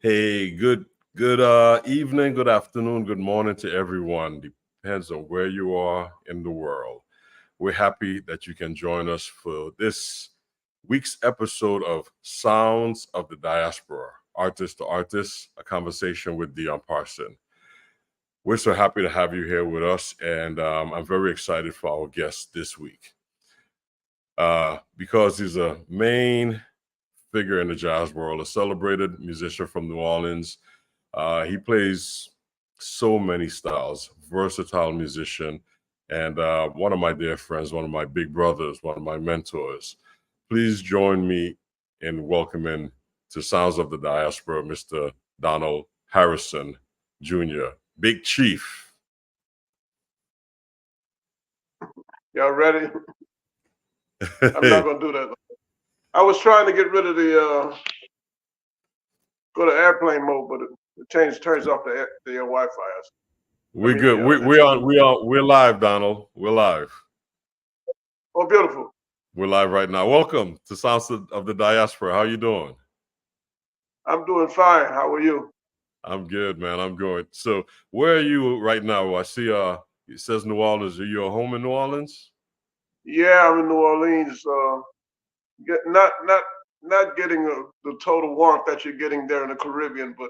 Hey, good evening, good afternoon, good morning to everyone. Depends on where you are in the world. We're happy that you can join us for this week's episode of Sounds of the Diaspora, Artist to Artist, a conversation with Dion Parson. We're so happy to have you here with us, and I'm very excited for our guest this week because he's a main figure in the jazz world, a celebrated musician from New Orleans. He plays so many styles, versatile musician, and one of my dear friends, one of my big brothers, one of my mentors. Please join me in welcoming to Sounds of the Diaspora, Mr. Donald Harrison Jr., Big Chief. Y'all ready? I'm not gonna do that. I was trying to get rid of the go to airplane mode, but it turns off the Wi-Fi. We're good. We're live, Donald. We're live. Oh, beautiful. We're live right now. Welcome to Sounds of the Diaspora. How you doing? I'm doing fine. How are you? I'm good, man. I'm good. So where are you right now? I see it says New Orleans. Are you home in New Orleans? Yeah, I'm in New Orleans. Not getting the total warmth that you're getting there in the Caribbean, but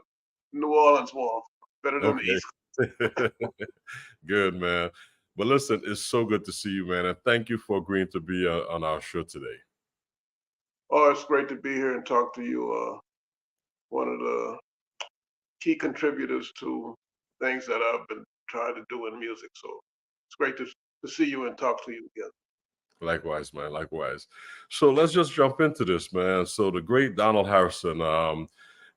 New Orleans warmth. Better than the East Coast. Good, man. But listen, it's so good to see you, man. And thank you for agreeing to be on our show today. Oh, it's great to be here and talk to you. One of the key contributors to things that I've been trying to do in music. So it's great to see you and talk to you again. Likewise, man. Likewise. So let's just jump into this, man. So the great Donald Harrison,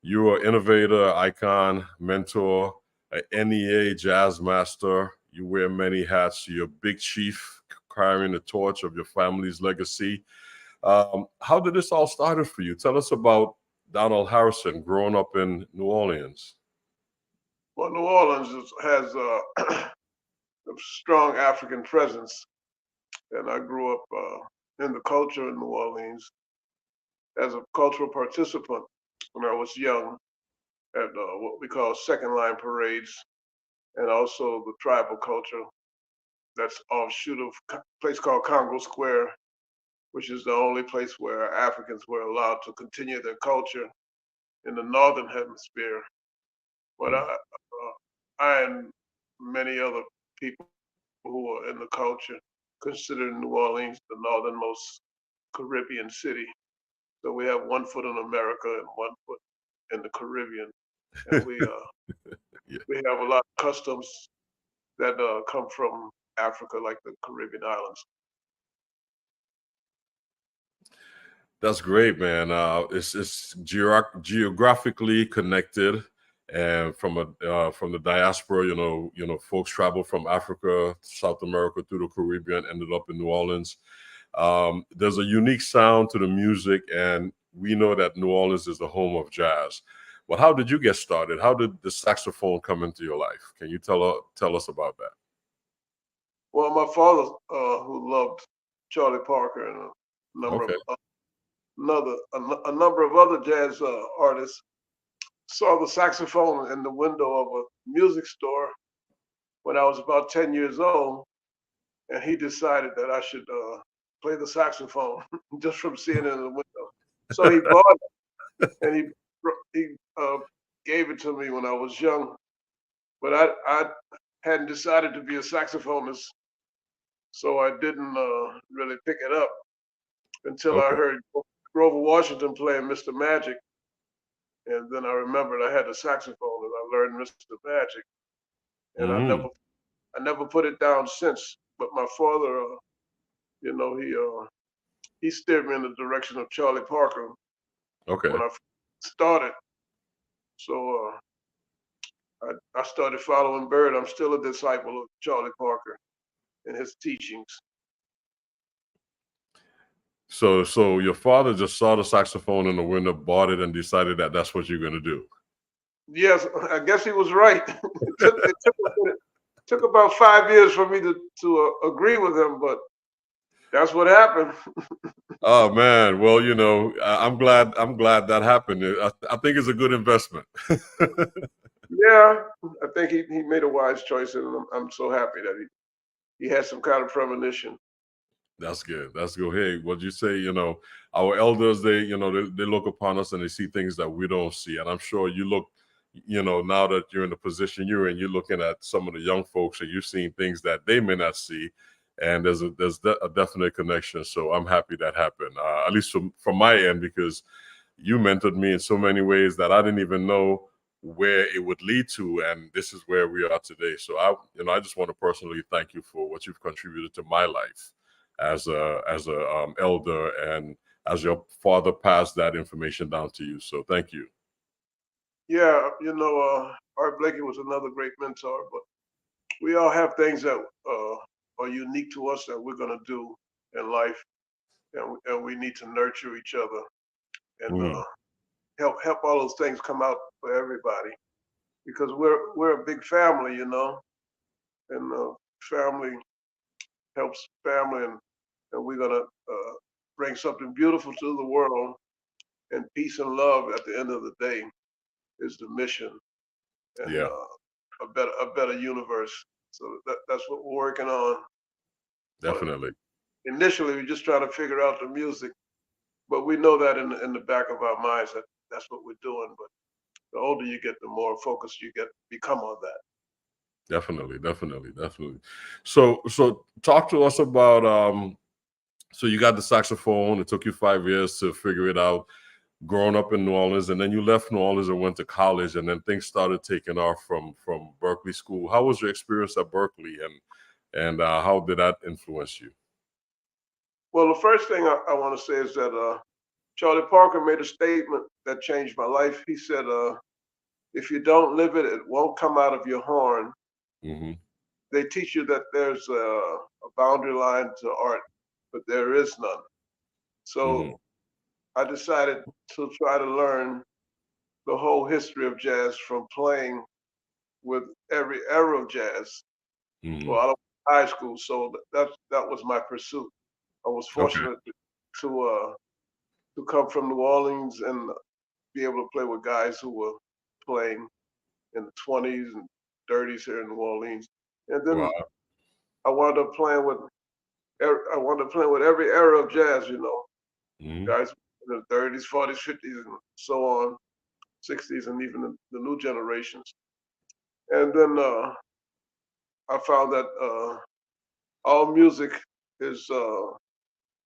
you're an innovator, icon, mentor, an NEA jazz master. You wear many hats. You're a big chief, carrying the torch of your family's legacy. How did this all start for you? Tell us about Donald Harrison growing up in New Orleans. Well, New Orleans has a strong African presence, and I grew up in the culture in New Orleans as a cultural participant when I was young at what we call second line parades, and also the tribal culture that's offshoot of a place called Congo Square, which is the only place where Africans were allowed to continue their culture in the northern hemisphere. But I and many other people who are in the culture consider New Orleans the northernmost Caribbean city. So we have one foot in America and one foot in the Caribbean, and we we have a lot of customs that come from Africa, like the Caribbean islands. That's great, man. It's geographically connected, and from the diaspora, you know, folks travel from Africa, South America through the Caribbean, ended up in New Orleans. There's a unique sound to the music, and we know that New Orleans is the home of jazz. But how did you get started? How did the saxophone come into your life? Can you tell us about that? Well, my father, who loved Charlie Parker and a number of other jazz artists, saw the saxophone in the window of a music store when I was about 10 years old, and he decided that I should play the saxophone just from seeing it in the window. So he bought it, and he gave it to me when I was young, but I hadn't decided to be a saxophonist, so I didn't really pick it up until I heard Grover Washington playing Mr. Magic, and then I remembered I had a saxophone, and I learned Mr. Magic, and I never put it down since. But my father, you know, he steered me in the direction of Charlie Parker when I started. So I started following Bird. I'm still a disciple of Charlie Parker and his teachings. So your father just saw the saxophone in the window, bought it, and decided that that's what you're going to do. Yes, I guess he was right. it took about 5 years for me to agree with him, but that's what happened. Oh man, well, I'm glad that happened. I think it's a good investment. Yeah, I think he made a wise choice, and I'm so happy that he had some kind of premonition. That's good. That's good. Hey, what you say? Our elders, they look upon us and they see things that we don't see. And I'm sure you look, now that you're in the position you're in, you're looking at some of the young folks and you're seeing things that they may not see. And there's a definite connection. So I'm happy that happened, at least from my end, because you mentored me in so many ways that I didn't even know where it would lead to, and this is where we are today. So I just want to personally thank you for what you've contributed to my life as a elder, and as your father passed that information down to you. So thank you. Yeah, Art Blakey was another great mentor, but we all have things that are unique to us that we're going to do in life, and we need to nurture each other and Mm, help all those things come out for everybody because we're a big family, and family helps family, and we're going to bring something beautiful to the world, and peace and love at the end of the day is the mission, and yeah, a better universe. So that's what we're working on. But definitely. initially, we're just trying to figure out the music, but we know that in the back of our minds that that's what we're doing. But the older you get, the more focused you become on that. Definitely, definitely, definitely. So talk to us about so you got the saxophone. It took you 5 years to figure it out, growing up in New Orleans, and then you left New Orleans and went to college, and then things started taking off from Berkeley School. How was your experience at Berkeley, and how did that influence you? Well, the first thing I want to say is that Charlie Parker made a statement that changed my life. He said, "If you don't live it, it won't come out of your horn." Hmm. They teach you that there's a boundary line to art, but there is none. Hmm. So I decided to try to learn the whole history of jazz from playing with every era of jazz. Hmm. Well, I was in high school, so that was my pursuit. I was Okay. fortunate to come from New Orleans and be able to play with guys who were playing in the 20s and 30s here in New Orleans. And then Wow. I wound up playing with every era of jazz, Hmm. guys in the 30s, 40s, 50s, and so on, 60s, and even the new generations. And then I found that all music is uh,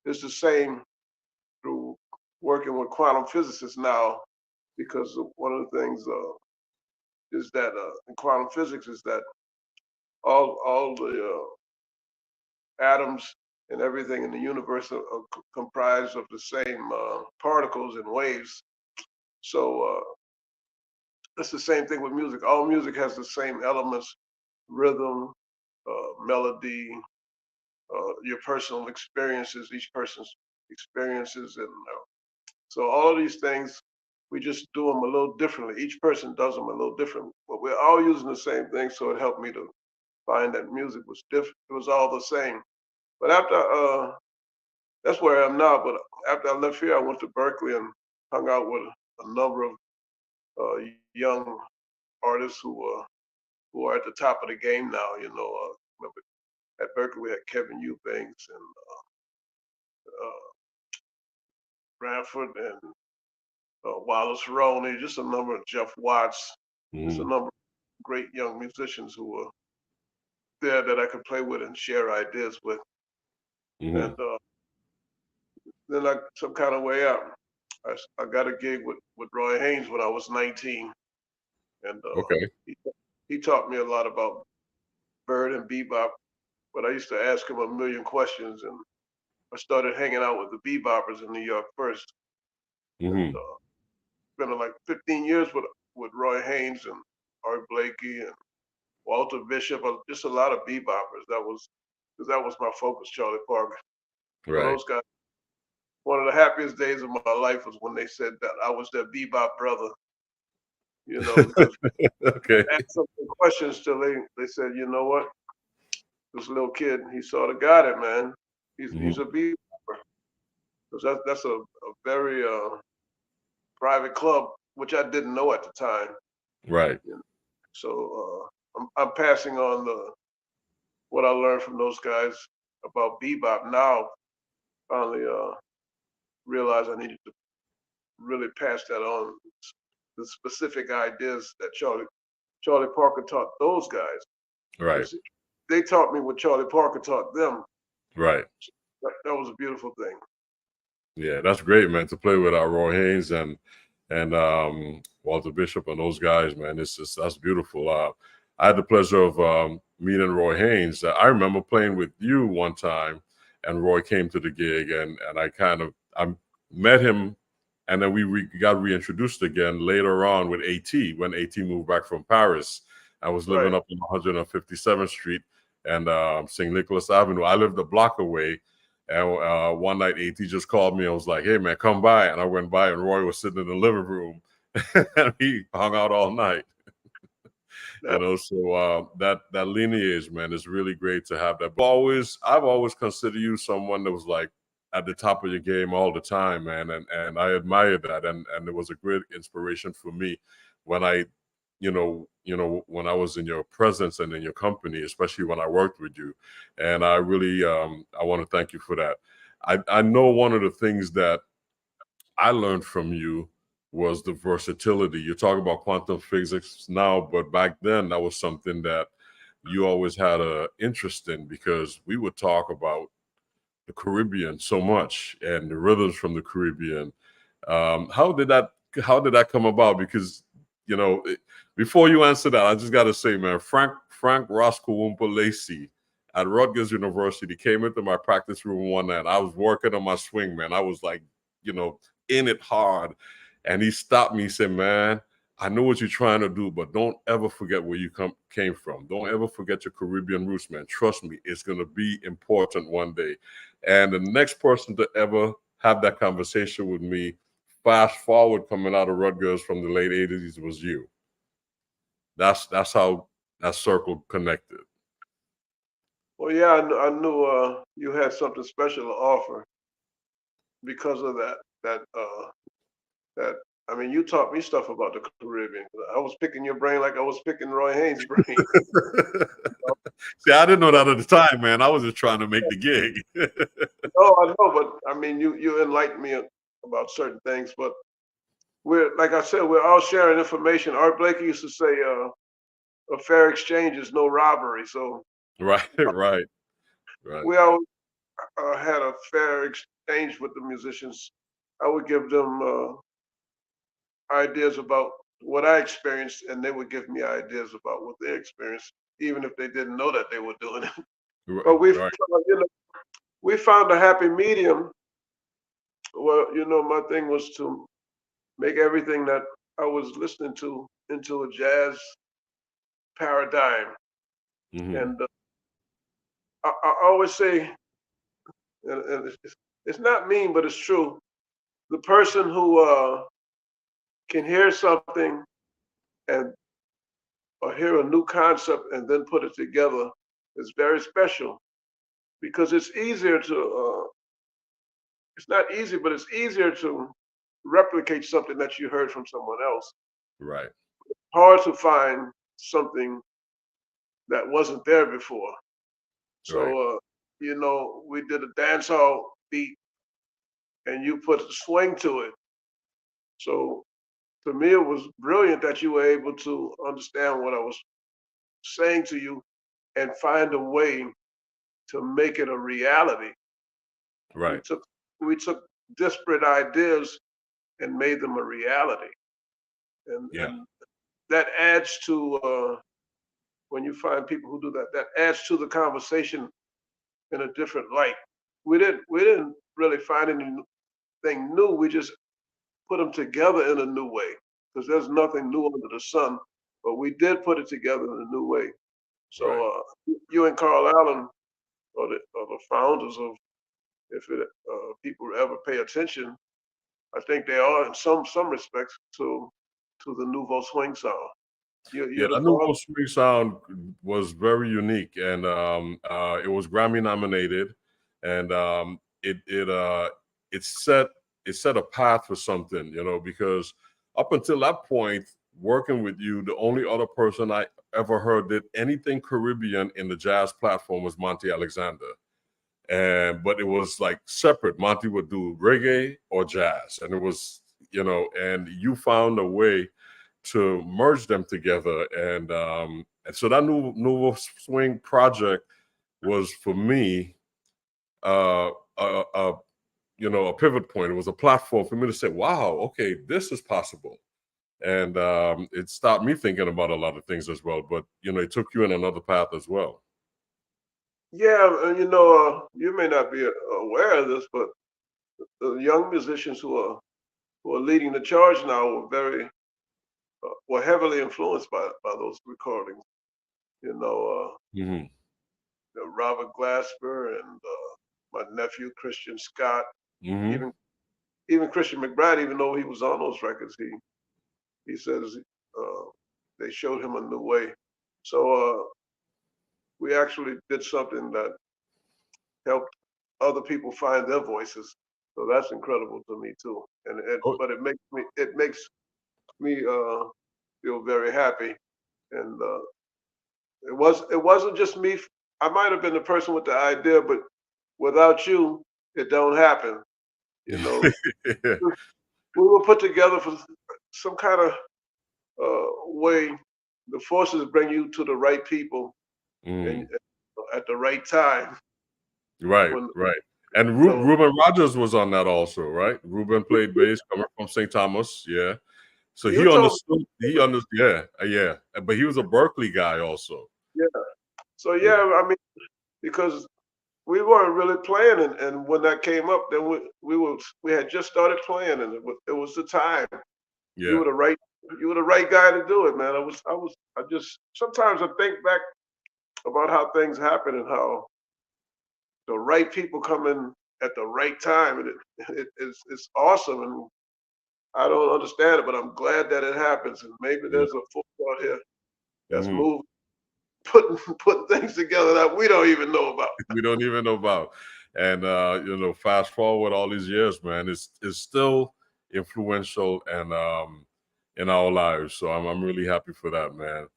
is the same through working with quantum physicists now, because one of the things is that in quantum physics is that all the atoms and everything in the universe are comprised of the same particles and waves. So it's the same thing with music. All music has the same elements: rhythm, melody, your personal experiences, each person's experiences, and so all of these things, we just do them a little differently. Each person does them a little different, but we're all using the same thing. So it helped me to find that music was different. It was all the same. But after that's where I am now. But after I left here, I went to Berkeley and hung out with a number of young artists who are at the top of the game now. Remember at Berkeley we had Kevin Eubanks and Branford and Wallace Roney, just a number of Jeff Watts, just a Hmm. number of great young musicians who were there that I could play with and share ideas with. Hmm. And then some kind of way out, I got a gig with Roy Haynes when I was 19, and Okay. he he taught me a lot about bird and bebop. But I used to ask him a million questions, and I started hanging out with the beboppers in New York first, and Hmm. spent like 15 years with Roy Haynes and Art Blakey and Walter Bishop, just a lot of beboppers. That was my focus, Charlie Parker. So Right. those guys, one of the happiest days of my life was when they said that I was their bebop brother, because Okay. I asked them some questions till they said, you know what, this little kid, he sort of got it, man. He's Hmm. a bebopper. because that's a very private club, which I didn't know at the time. Right. You know? So I'm passing on what I learned from those guys about bebop. Now, finally realized I needed to really pass that on, the specific ideas that Charlie Parker taught those guys. Right. They taught me what Charlie Parker taught them. Right. That was a beautiful thing. Yeah, that's great, man. To play with Roy Haynes and Walter Bishop and those guys, man. That's beautiful. I had the pleasure of meeting Roy Haynes. I remember playing with you one time, and Roy came to the gig, and I met him, and then we got reintroduced again later on with AT when AT moved back from Paris. I was living up on 157th Street and St. Nicholas Avenue. I lived a block away. And one night, AT just called me and was like, "Hey, man, come by." And I went by, and Roy was sitting in the living room, and he hung out all night. You know, so that lineage, man, is really great to have that. But I've always considered you someone that was like at the top of your game all the time, man, and I admire that, and it was a great inspiration for me when I, when I was in your presence and in your company, especially when I worked with you. And I really, I want to thank you for that. I know one of the things that I learned from you was the versatility. You talk about quantum physics now, but back then that was something that you always had an interest in, because we would talk about the Caribbean so much and the rhythms from the Caribbean. How did that come about? Because before you answer that, I just got to say, man, Frank Roscoe Lacey at Rutgers University came into my practice room one night. I was working on my swing, man. I was like, in it hard. And he stopped me. He said, "Man, I know what you're trying to do, but don't ever forget where you came from. Don't ever forget your Caribbean roots, man. Trust me, it's going to be important one day." And the next person to ever have that conversation with me, fast forward coming out of Rutgers from the late 80s, was you. That's how that circle connected. Well, yeah, I knew you had something special to offer because of that. I mean, you taught me stuff about the Caribbean. I was picking your brain like I was picking Roy Haynes' brain. See, I didn't know that at the time, man. I was just trying to make the gig. No, I know, but I mean, you enlightened me about certain things. But like I said, we're all sharing information. Art Blakey used to say, "A fair exchange is no robbery." So Right. we always had a fair exchange with the musicians. I would give them ideas about what I experienced, and they would give me ideas about what they experienced, even if they didn't know that they were doing it. But we found a happy medium. Well, my thing was to make everything that I was listening to into a jazz paradigm. Mm-hmm. And I always say, and it's not mean, but it's true. The person who can hear something and or hear a new concept and then put it together is very special, because it's easier to it's not easy, but it's easier to replicate something that you heard from someone else. Right. Hard to find something that wasn't there before. So we did a dancehall beat and you put a swing to it. So to me, it was brilliant that you were able to understand what I was saying to you and find a way to make it a reality. Right. We took disparate ideas and made them a reality. And that adds to when you find people who do that, that adds to the conversation in a different light. We didn't really find anything new. We just put them together in a new way, because there's nothing new under the sun. But we did put it together in a new way. So you and Carl Allen are the founders of, if people ever pay attention, I think they are in some respects to the Nouveau Swing sound. The Nouveau Swing sound was very unique, and it was Grammy nominated, and it set a path for something, you know, because up until that point, working with you, the only other person I ever heard did anything Caribbean in the jazz platform was Monty Alexander. But it was like separate. Monty would do reggae or jazz, and it was, you know, and you found a way to merge them together, and so that Nouveau Swing project was for me uh, a you know, a pivot point. It was a platform for me to say, "Wow, okay, this is possible," and it stopped me thinking about a lot of things as well. But you know, it took you in another path as well. Yeah, and you know, you may not be aware of this, but the young musicians who are leading the charge now were heavily influenced by those recordings. You know, Mm-hmm. Robert Glasper and my nephew Christian Scott, Mm-hmm. even Christian McBride, even though he was on those records, he says they showed him a new way. So we actually did something that helped other people find their voices. So that's incredible to me too. Oh, But it makes me feel very happy. And it wasn't just me. I might have been the person with the idea, but without you, it don't happen. You know, yeah. we were put together for some kind of way. The forces bring you to the right people and Mm. at the right time. Right, When right. And so Ruben Rogers was on that also, right? Ruben played bass coming from St. Thomas, yeah. So you told he me, understood, yeah. But he was a Berkeley guy also. yeah. So Yeah, yeah, I mean, because we weren't really playing, and when that came up, then we had just started playing, and it was the time. You yeah, were the right you were the right guy to do it, man. I just sometimes I think back about how things happen and how the right people come in at the right time, and it's awesome, and I don't understand it, but I'm glad that it happens, and maybe yeah. there's a force out here that's Hmm. moving, putting things together that we don't even know about. We don't even know about. And you know, fast forward all these years, man, it's still influential and in our lives. So I'm really happy for that, man.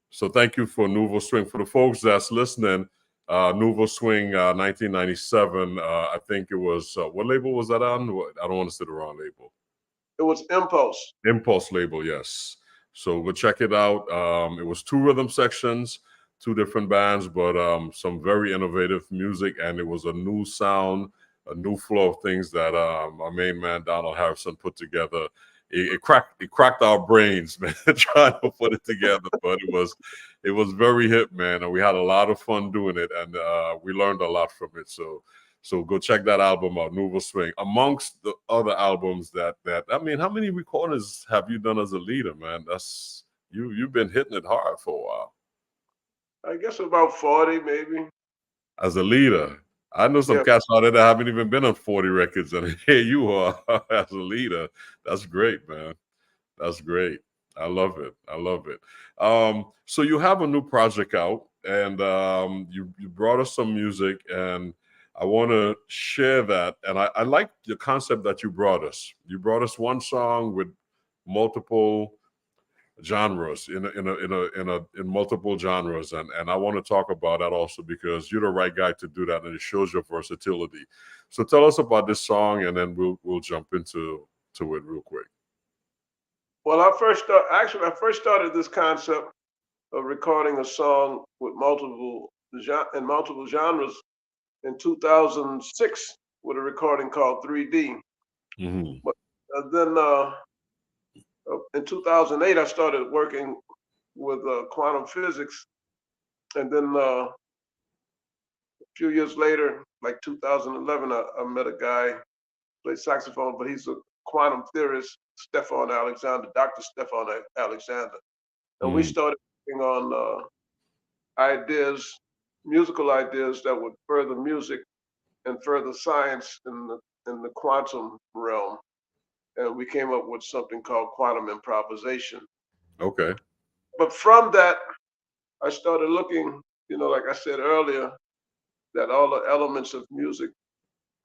So thank you for Nouveau Swing. For the folks that's listening, Nouveau Swing 1997, I think it was what label was that on? I don't want to say the wrong label. It was impulse. Impulse label, yes. So go check it out. It was two rhythm sections, two different bands, but some very innovative music, and it was a new sound, a new flow of things that our main man Donald Harrison put together. It cracked our brains, man, trying to put it together, but it was very hip, man, and we had a lot of fun doing it, and we learned a lot from it. So go check that album out, Nouveau Swing. Amongst the other albums that I mean, how many recordings have you done as a leader, man? That's you've been hitting it hard for a while. I guess about 40, maybe. As a leader. I know some Yeah, cats out there that haven't even been on 40 records, and here you are as a leader. That's great, man. That's great. I love it. I love it. So you have a new project out, and you brought us some music, and I want to share that. And I like the concept that you brought us. You brought us one song with multiple genres in multiple genres, and I want to talk about that also because you're the right guy to do that, and it shows your versatility. So tell us about this song, and then we'll jump into it real quick. well, I first started this concept of recording a song with multiple genres in 2006 with a recording called 3D. Hmm. But then in 2008, I started working with quantum physics, and then a few years later, like 2011, I met a guy plays saxophone, but he's a quantum theorist, Stefan Alexander, Dr. Stefan Alexander. And we Hmm. started working on ideas, musical ideas that would further music and further science in the quantum realm. And we came up with something called quantum improvisation. Okay. But from that, I started looking, you know, like I said earlier, that all the elements of music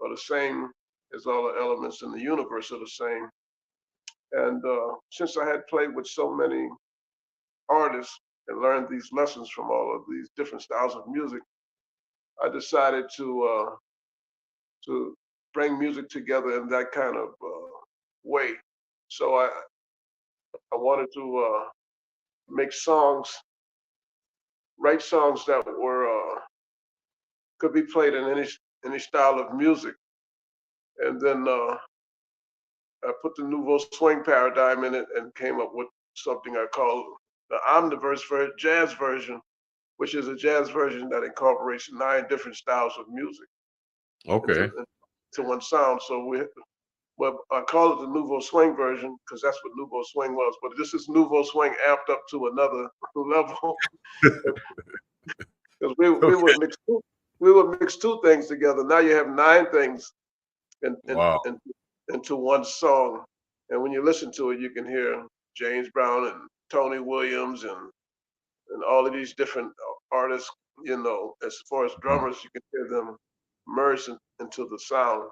are the same as all the elements in the universe are the same. And since I had played with so many artists and learned these lessons from all of these different styles of music, I decided to bring music together in that kind of way. So I wanted to make songs, write songs that were could be played in any style of music, and then I put the Nouveau Swing paradigm in it and came up with something I call the omniverse jazz version, which is a jazz version that incorporates 9 different styles of music Okay. into one sound. So I call it the Nouveau Swing version because that's what Nouveau Swing was. But this is Nouveau Swing amped up to another level. Because we would mix 2 things together. Now you have 9 things Wow. into one song. And when you listen to it, you can hear James Brown and Tony Williams and all of these different artists, as far as drummers, you can hear them merge into the sound.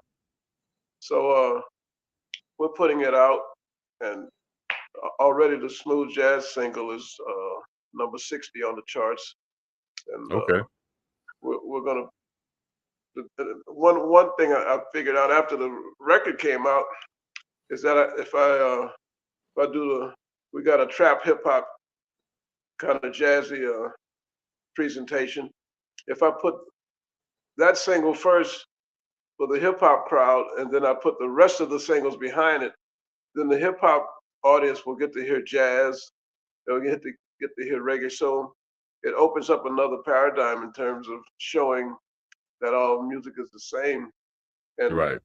So we're putting it out, and already the Smooth Jazz single is number 60 on the charts. And Okay. we're gonna. One thing I figured out after the record came out is that if I do we got a trap hip hop kind of jazzy presentation. If I put that single first for the hip hop crowd, and then I put the rest of the singles behind it, then the hip hop audience will get to hear jazz. They'll get to hear reggae. So it opens up another paradigm in terms of showing that all music is the same, and Right.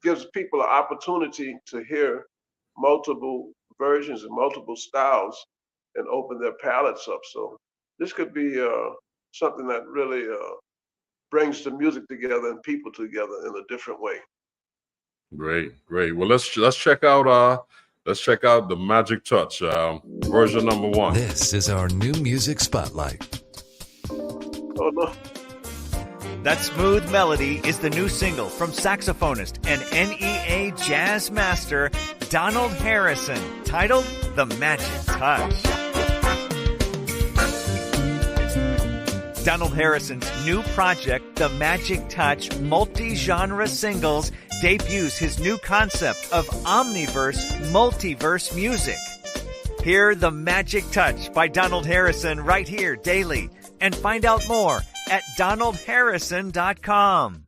gives people an opportunity to hear multiple versions and multiple styles and open their palettes up. So this could be something that really brings the music together and people together in a different way. Great. Well, let's check out the Magic Touch version number 1. This is our new music spotlight. Oh no. That smooth melody is the new single from saxophonist and NEA jazz master Donald Harrison, titled The Magic Touch. Donald Harrison's new project, The Magic Touch multi-genre singles, debuts his new concept of omniverse, multiverse music. Hear The Magic Touch by Donald Harrison right here daily, and find out more at donaldharrison.com.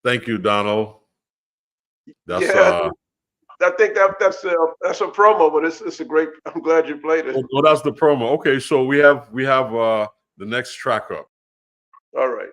Thank you, Donald. That's Yeah, I think that's a promo, but it's a great. I'm glad you played it. well, that's the promo. Okay, so we have the next track up. All right.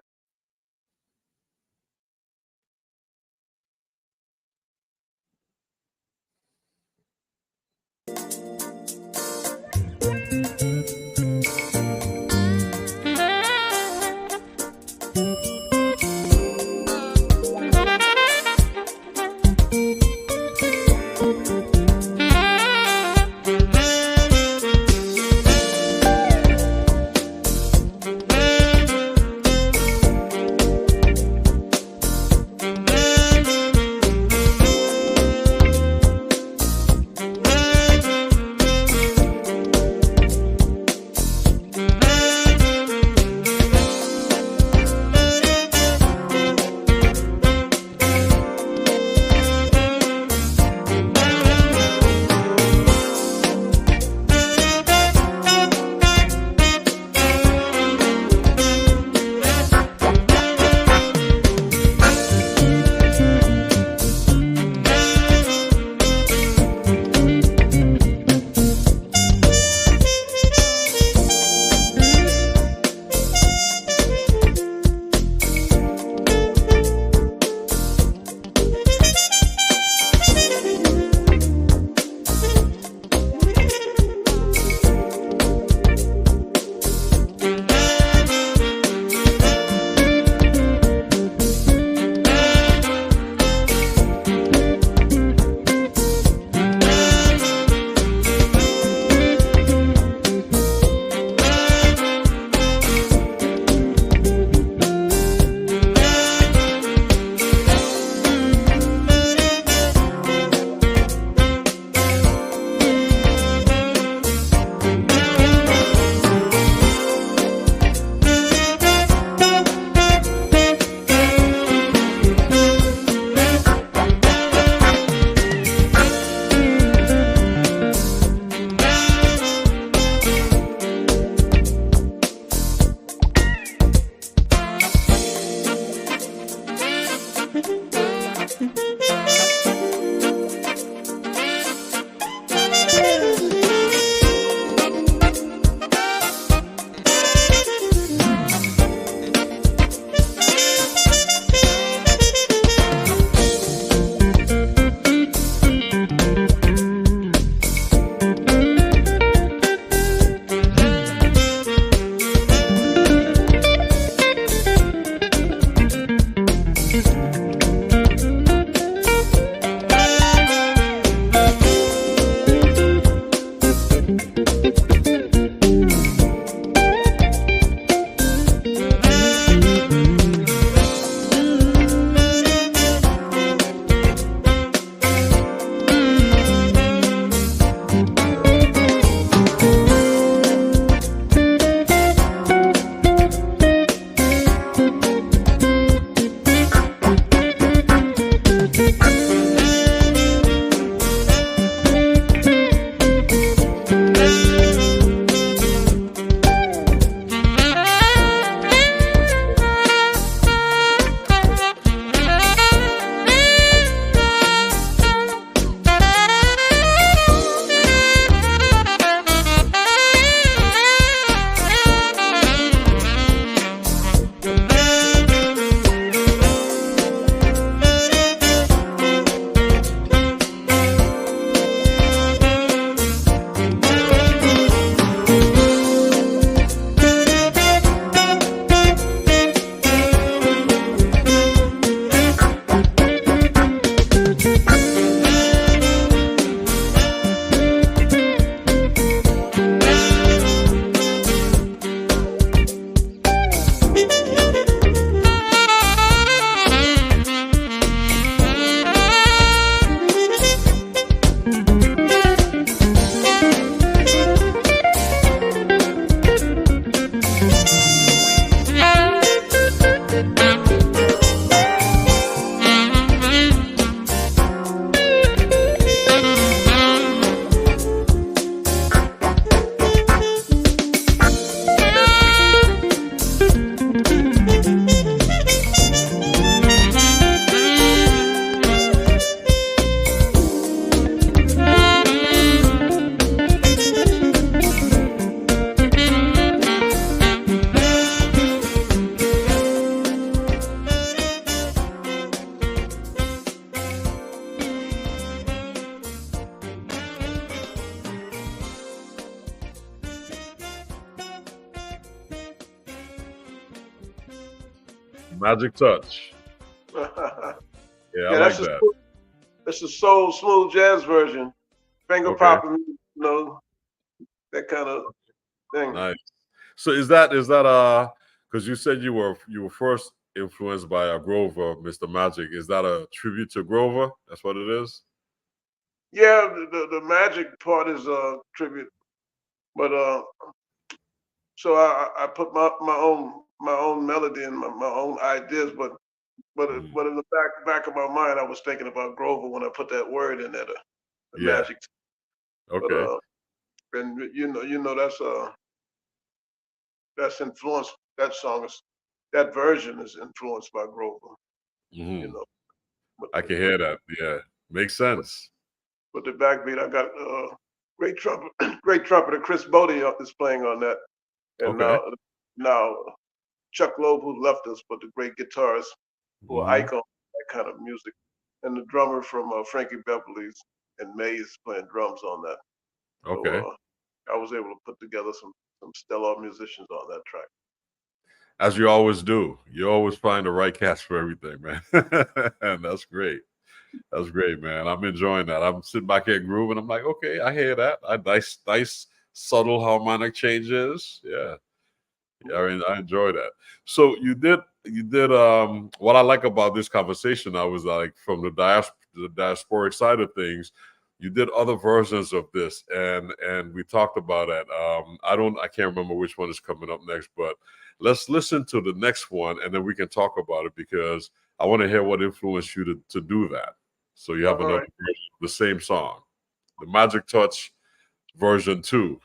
Magic touch. Yeah, I like that. That's a soul smooth jazz version. Finger popping, that kind of thing. Nice. So is that because you said you were first influenced by Grover, Mr. Magic. Is that a tribute to Grover? That's what it is? Yeah, the magic part is a tribute. But so I put my own melody and my own ideas, but in the back of my mind, I was thinking about Grover when I put that word in there, the magic. Okay. But, and that's influenced. That version is influenced by Grover. Mm-hmm. I can hear that. Yeah, makes sense. But the backbeat, I got great trumpeter Chris Bodie is playing on that, and now Chuck Loeb, who left us, but the great guitarist who are icon that kind of music, and the drummer from Frankie Beverly's and Mays playing drums on that. Okay. So, I was able to put together some stellar musicians on that track. As you always do. You always find the right cast for everything, man. And that's great. That's great, man. I'm enjoying that. I'm sitting back here grooving. I'm like, okay, I hear that. Nice, subtle harmonic changes. Yeah. I mean, I enjoy that. So you did what I like about this conversation, I was like, from the diasporic side of things, you did other versions of this, and we talked about it. I can't remember which one is coming up next, but let's listen to the next one, and then we can talk about it, because I want to hear what influenced you to do that. So you have another version of the same song, the Magic Touch version 2.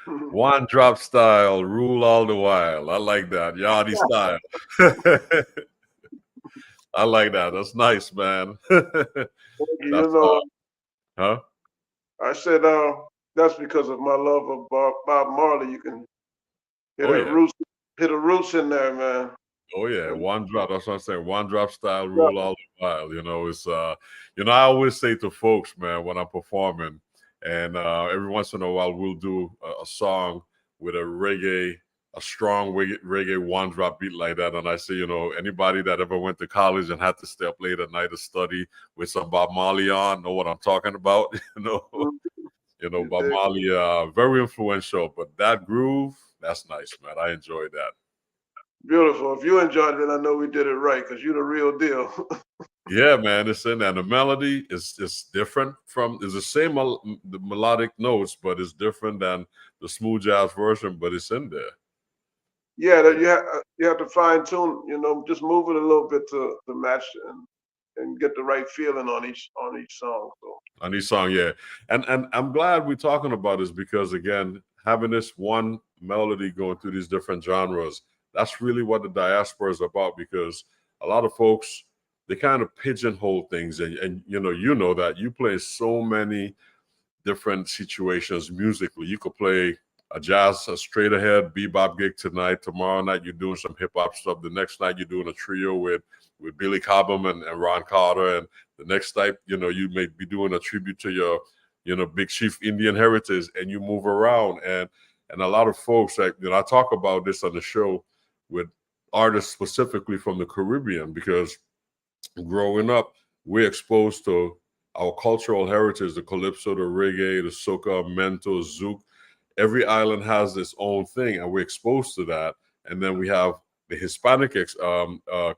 One drop style, rule all the while. I like that. Yardy style. I like that. That's nice, man. You That's know, huh? I said that's because of my love of Bob Marley. You can hear Oh that yeah. roots, hit the roots in there, man. Oh yeah. And, One drop. That's what I'm saying. One drop style, yeah, rule all the while. It's I always say to folks, man, when I'm performing, and every once in a while we'll do a song with a strong reggae one drop beat like that. And I say, anybody that ever went to college and had to stay up late at night to study with some Bob Marley on, know what I'm talking about. mhm. Bob Marley, very influential, but that groove, that's nice, man. I enjoyed that. Beautiful. If you enjoyed it, I know we did it right because you're the real deal. Yeah, man, it's in there. The melody is different it's the same the melodic notes, but it's different than the smooth jazz version, but it's in there. Yeah, that you have to fine tune. Just move it a little bit to match and get the right feeling on each song. So On each song, yeah. And I'm glad we're talking about this because again, having this one melody going through these different genres, that's really what the diaspora is about because a lot of folks they kind of pigeonhole things and you know that you play so many different situations musically. You could play a straight ahead bebop gig tonight. Tomorrow night you're doing some hip hop stuff. The next night you're doing a trio with Billy Cobham and Ron Carter. And the next night, you may be doing a tribute to your, Big Chief Indian heritage, and you move around. And a lot of folks, like, I talk about this on the show with artists specifically from the Caribbean because growing up, we're exposed to our cultural heritage, the calypso, the reggae, the soca, mento, zouk. Every island has its own thing, and we're exposed to that. And then we have the Hispanic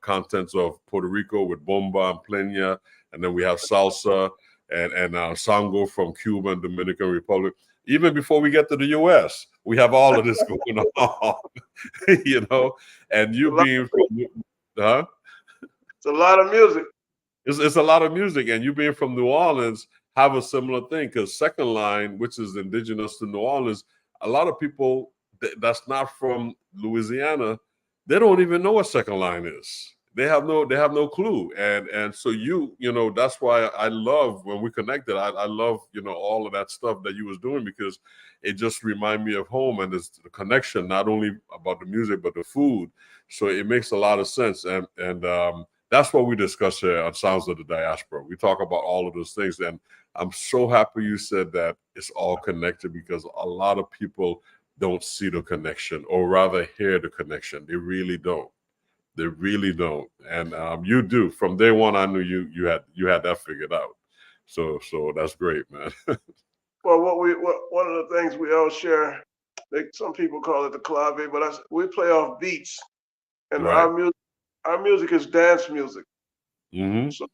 contents of Puerto Rico with bomba and plena, and then we have salsa and sango from Cuba and Dominican Republic. Even before we get to the U.S., we have all of this going on, And you being from, huh? it's a lot of music. It's a lot of music, and you being from New Orleans have a similar thing because Second Line, which is indigenous to New Orleans, a lot of people that's not from Louisiana, they don't even know what Second Line is. They have no clue, and so that's why I love when we connected. I love all of that stuff that you was doing because it just remind me of home, and it's the connection not only about the music but the food. So it makes a lot of sense, and that's what we discuss here on Sounds of the Diaspora. We talk about all of those things, and I'm so happy you said that it's all connected because a lot of people don't see the connection, or rather hear the connection. They really don't. They really don't, and you do. From day one, I knew you had that figured out. So that's great, man. Well, one of the things we all share, some people call it the clave, but we play off beats, and Right. our music is dance music. Mm-hmm. So,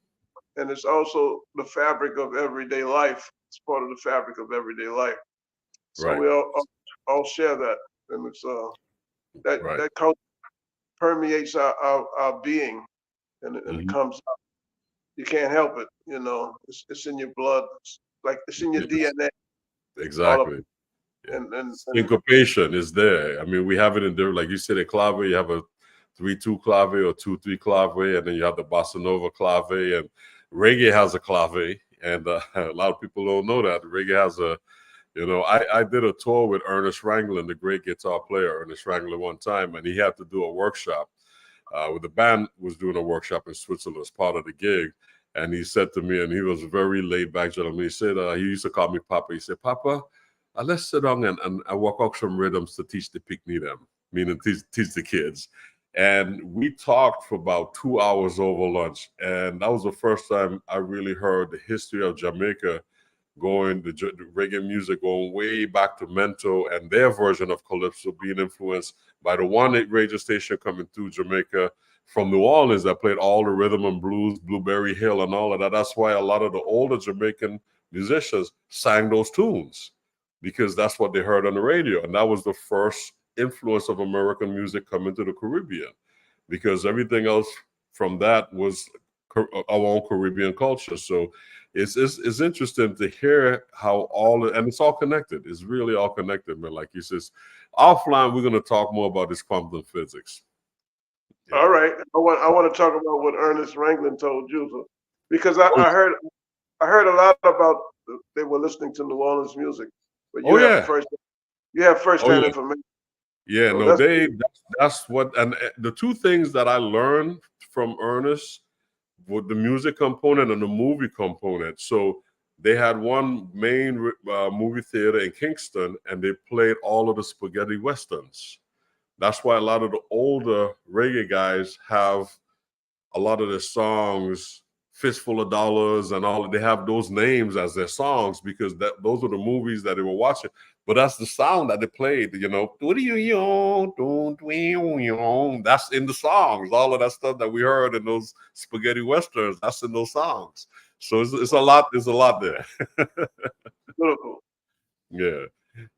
and it's also the fabric of everyday life. It's part of the fabric of everyday life. So Right. we all share that, and it's Right. that culture permeates our being, and it Mm-hmm. comes up. You can't help it. It's in your blood. It's in your DNA. All of Exactly. Yeah. and Syncopation is there. I mean, we have it in there, like you said, a clave. You have a 3-2 clave or 2-3 clave, and then you have the bossa nova clave, and reggae has a clave, and a lot of people don't know that reggae has a. I did a tour with Ernest Wrangler, the great guitar player, Ernest Wrangler, one time, and he had to do a workshop. With the band was doing a workshop in Switzerland as part of the gig, and he said to me, and he was a very laid back gentleman. He said he used to call me Papa. He said, "Papa, let's sit down and work out some rhythms to teach the picnic them, meaning teach the kids." And we talked for about 2 hours over lunch, and that was the first time I really heard the history of Jamaica, the reggae music going way back to Mento and their version of calypso being influenced by the one radio station coming through Jamaica from New Orleans that played all the rhythm and blues, Blueberry Hill and all of that. That's why a lot of the older Jamaican musicians sang those tunes because that's what they heard on the radio. And that was the first influence of American music coming to the Caribbean because everything else from that was our own Caribbean culture. So it's interesting to hear how and it's all connected. It's really all connected, man. Like he says, offline, we're going to talk more about this quantum physics. Yeah. All right. I want to talk about what Ernest Ranglin told you. So, because I heard a lot about they were listening to New Orleans music, but you have first-hand information. Yeah, so no, that's what, and the two things that I learned from Ernest with the music component and the movie component. So they had one main movie theater in Kingston, and they played all of the spaghetti westerns. That's why a lot of the older reggae guys have a lot of their songs, Fistful of Dollars and all. They have those names as their songs because those are the movies that they were watching. But that's the sound that they played, you know. That's in the songs. All of that stuff that we heard in those spaghetti westerns, that's in those songs. So it's a lot. There's a lot there. Yeah.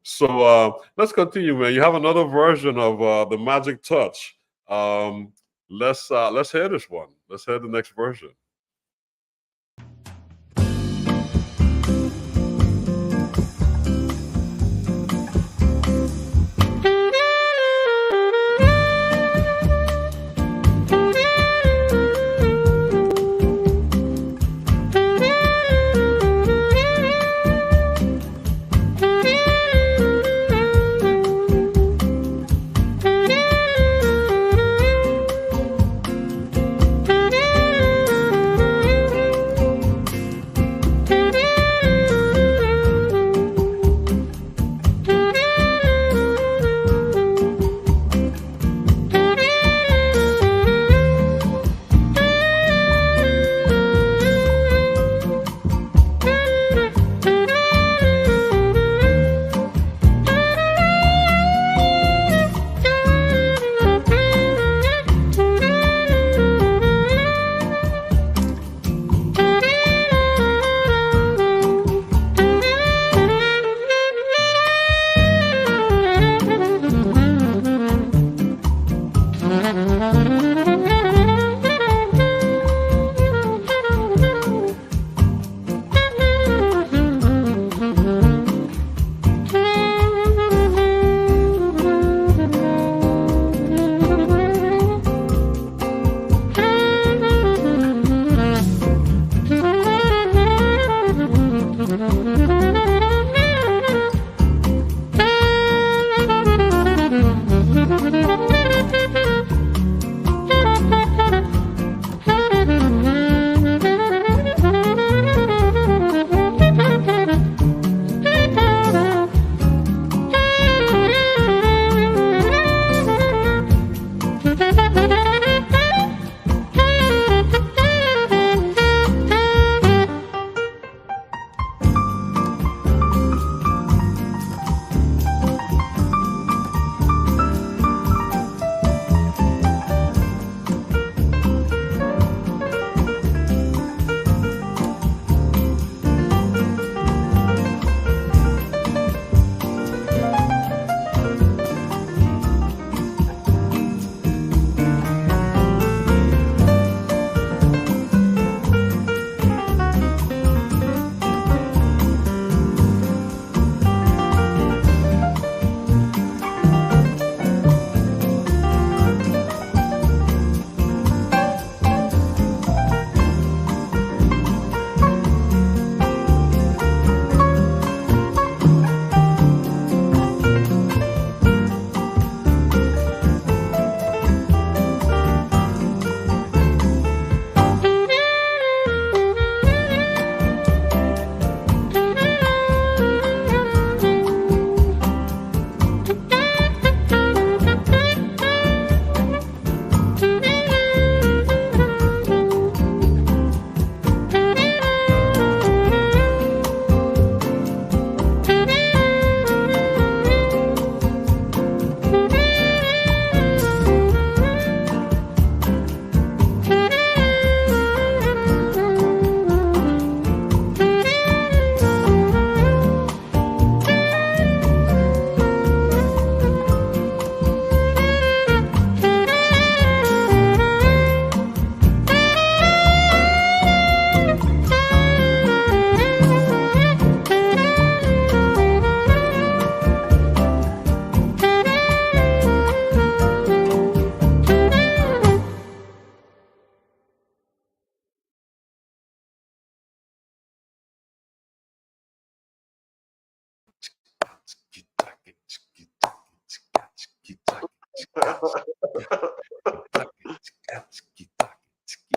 So let's continue, man. You have another version of the Magic Touch. Let's hear this one. Let's hear the next version.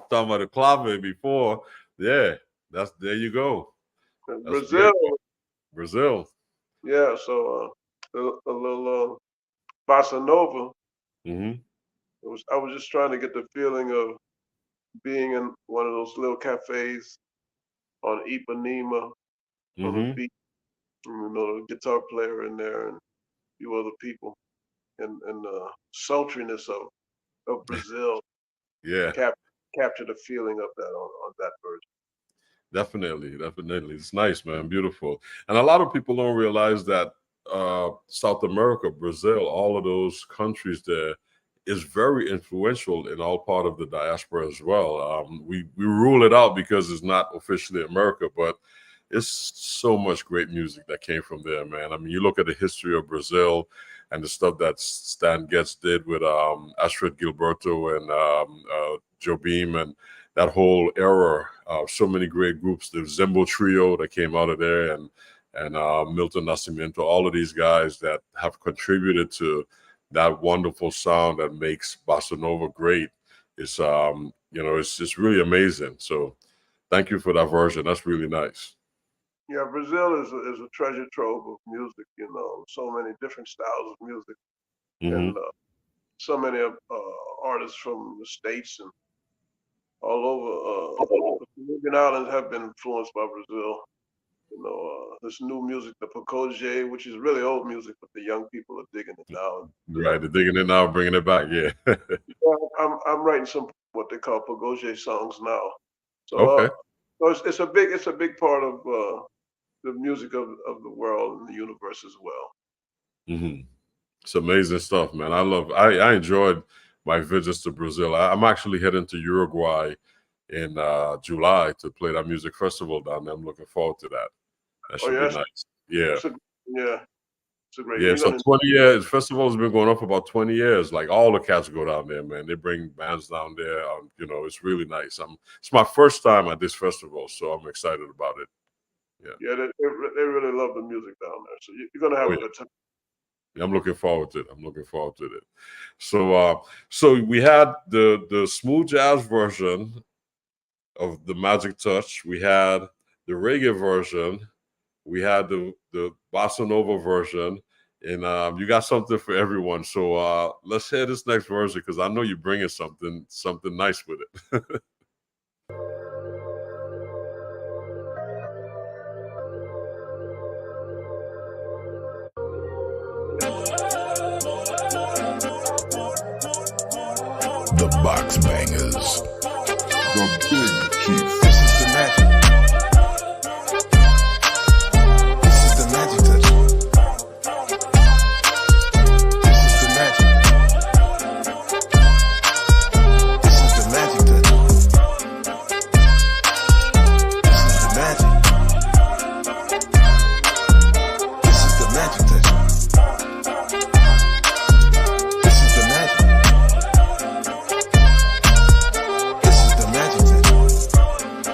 Talking about the clave before. Yeah, there you go. That's Brazil. great. Brazil. Yeah, so a little bossa nova. Mm-hmm. I was just trying to get the feeling of being in one of those little cafes on Ipanema on the Mm-hmm. beach. You know, the guitar player in there and a few other people, and the sultriness of Brazil Yeah, capture the feeling of that on that version. definitely. It's nice, man. Beautiful. And a lot of people don't realize that South America, Brazil, all of those countries there is very influential in all part of the diaspora as well. We rule it out because it's not officially America, but it's so much great music that came from there, man. I mean, you look at the history of Brazil and the stuff that Stan Getz did with Astrid Gilberto and Jobim and that whole era. So many great groups. The Zembo Trio that came out of there, and Milton Nascimento. All of these guys that have contributed to that wonderful sound that makes bossa nova great. It's it's just really amazing. So, thank you for that version. That's really nice. Yeah, Brazil is a treasure trove of music. You know, so many different styles of music, Mm-hmm. and so many artists from the States and all over. The Caribbean islands have been influenced by Brazil. You know, this new music, the pagode, which is really old music, but the young people are digging it now. Right, they're digging it now, bringing it back. Yeah. I'm writing some what they call pagode songs now. So, Okay. so it's a big part of the music of the world and the universe as well. Mm-hmm. It's amazing stuff, man. I enjoyed my visits to Brazil. I'm actually heading to Uruguay in July to play that music festival down there. I'm looking forward to that. That should be nice. Yeah. It's a great. Yeah, so 20 years. Festival has been going on for about 20 years. Like all the cats go down there, man. They bring bands down there. It's really nice. It's my first time at this festival, so I'm excited about it. Yeah, they really love the music down there. So you're gonna have a good time. Yeah, I'm looking forward to it. So we had the smooth jazz version of the Magic Touch. We had the reggae version. We had the bossa nova version, and you got something for everyone. So let's hear this next version because I know you're bringing something nice with it. The Box Bangers. The Big Chief. This is the magic. This is the magic touch. This is the magic. This is the magic touch. This is the magic. This is the magic touch. This is the magic. This is the magic touch.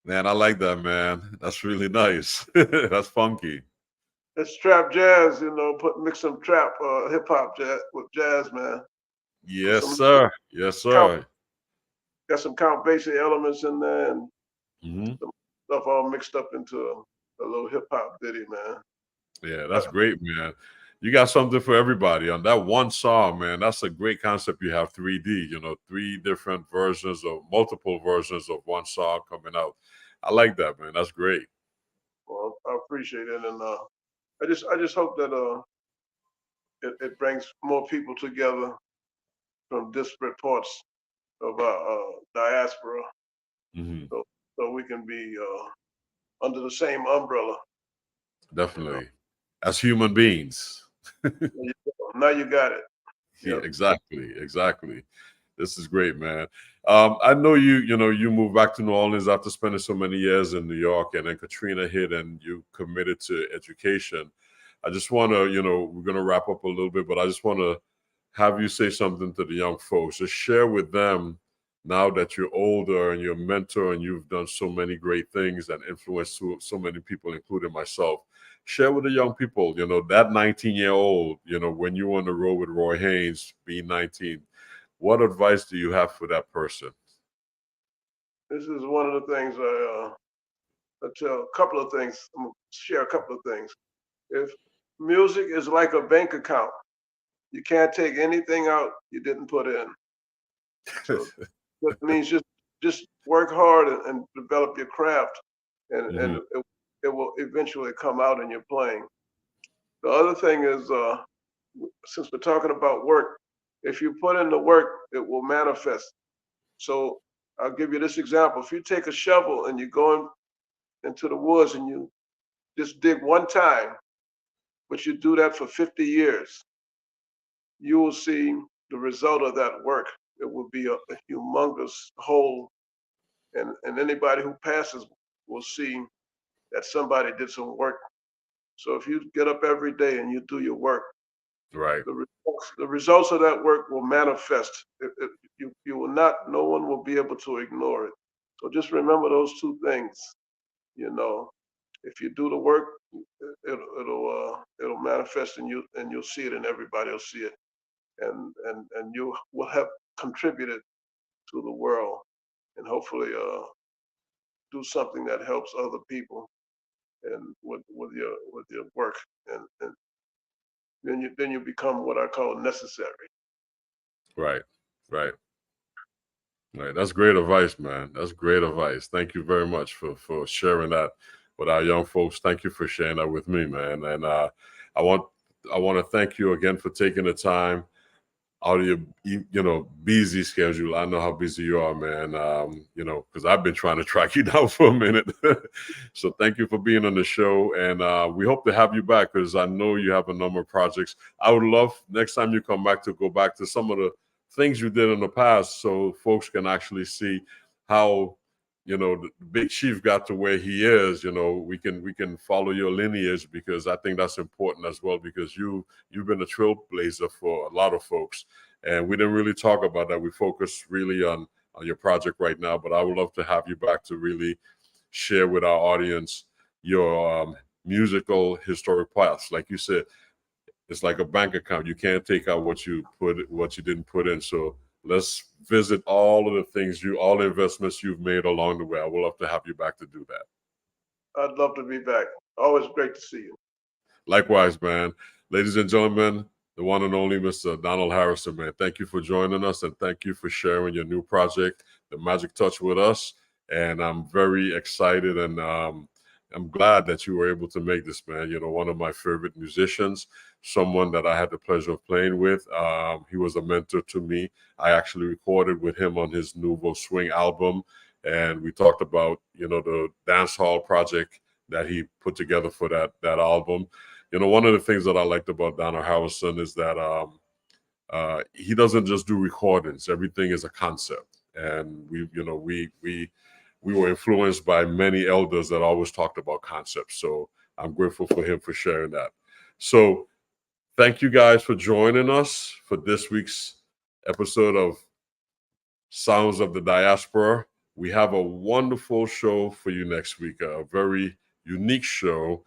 Man, I like that, man. That's really nice. That's funky. It's trap jazz, mix some trap, hip hop jazz with jazz, man. Put Yes, some sir. Yes, count, sir. got some count basie elements in there and Hmm. some stuff all mixed up into a little hip hop ditty, man. Yeah, that's great, man. You got something for everybody on that one song, man. That's a great concept. You have 3D, three different versions of multiple versions of one song coming out. I like that, man. That's great. Well, I appreciate it, and I just hope that it brings more people together from disparate parts of our diaspora, Hmm. so we can be under the same umbrella. Definitely. As human beings. Now you got it. Yeah, Yep. exactly. This is great, man. I know you moved back to New Orleans after spending so many years in New York, and then Katrina hit, and you committed to education. I just want to, we're going to wrap up a little bit, but I just want to have you say something to the young folks. Just share with them now that you're older and you're a mentor and you've done so many great things and influenced so many people, including myself. Share with the young people, that 19-year-old, when you were on the road with Roy Haynes, being 19, what advice do you have for that person? This is one of the things I tell. A couple of things. I'm gonna share a couple of things. If music is like a bank account, you can't take anything out you didn't put in. So that means just work hard and develop your craft, and it will eventually come out in your playing. The other thing is, since we're talking about work, if you put in the work, it will manifest. So I'll give you this example. If you take a shovel and you go into the woods and you just dig one time, but you do that for 50 years, you will see the result of that work. It will be a humongous hole, and anybody who passes will see that somebody did some work. So if you get up every day and you do your work, Right. the results of that work will manifest. You will not, no one will be able to ignore it. So just remember those two things. If you do the work, it'll manifest, and you'll see it, and everybody will see it, and you will have contributed to the world, and hopefully do something that helps other people, and with your work, and then you become what I call necessary. Right. Right. Right. That's great advice, man. That's great advice. Thank you very much for sharing that with our young folks. Thank you for sharing that with me, man. And I want to thank you again for taking the time out of your busy schedule. I know how busy you are, man. Because I've been trying to track you down for a minute. So thank you for being on the show, and we hope to have you back because I know you have a number of projects. I would love next time you come back to go back to some of the things you did in the past, so folks can actually see how the big chief got to where he is. We can follow your lineage, because I think that's important as well, because you've been a trailblazer for a lot of folks, and we didn't really talk about that. We focus really on your project right now, but I would love to have you back to really share with our audience your musical historic past. Like you said, it's like a bank account. You can't take out what you didn't put in. So let's visit all of the things all the investments you've made along the way. I would love to have you back to do that. I'd love to be back. Always great to see you. Likewise, man. Ladies and gentlemen, the one and only Mr. Donald Harrison, man. Thank you for joining us, and thank you for sharing your new project, The Magic Touch, with us. And I'm very excited, and I'm glad that you were able to make this, man. One of my favorite musicians, someone that I had the pleasure of playing with. He was a mentor to me. I actually recorded with him on his Nouveau Swing album, and we talked about, the dance hall project that he put together for that album. One of the things that I liked about Donald Harrison is that he doesn't just do recordings. Everything is a concept, and we were influenced by many elders that always talked about concepts. So I'm grateful for him for sharing that. So thank you guys for joining us for this week's episode of Sounds of the Diaspora. we have a wonderful show for you next week, a very unique show.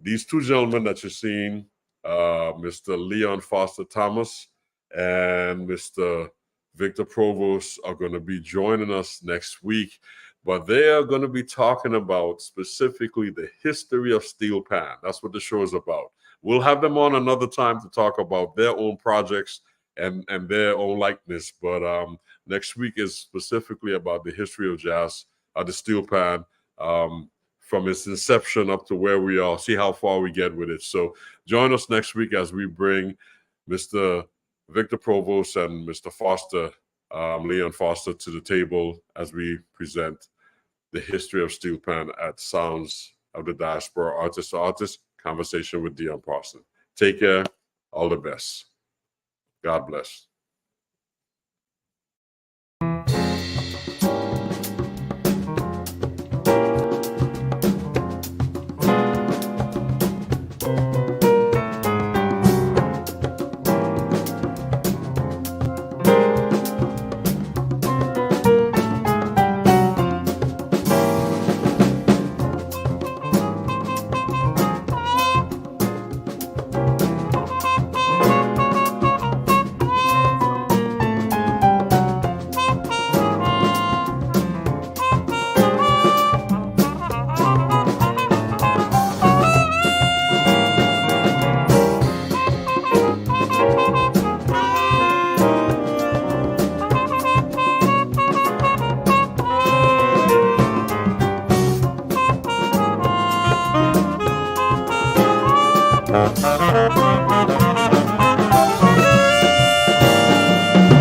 These two gentlemen that you're seeing, Mr. Leon Foster Thomas and Mr. Victor Provost, are going to be joining us next week, but they are going to be talking about specifically the history of steel pan. That's what the show is about. We'll have them on another time to talk about their own projects and their own likeness, but next week is specifically about the history of jazz, the steel pan, from its inception up to where we are, see how far we get with it. So join us next week as we bring Mr. Victor Provost and Mr. Foster, Leon Foster, to the table as we present the history of steel pan at Sounds of the Diaspora, Artist to Artist, Conversation with Dion Parson. Take care. All the best. God bless.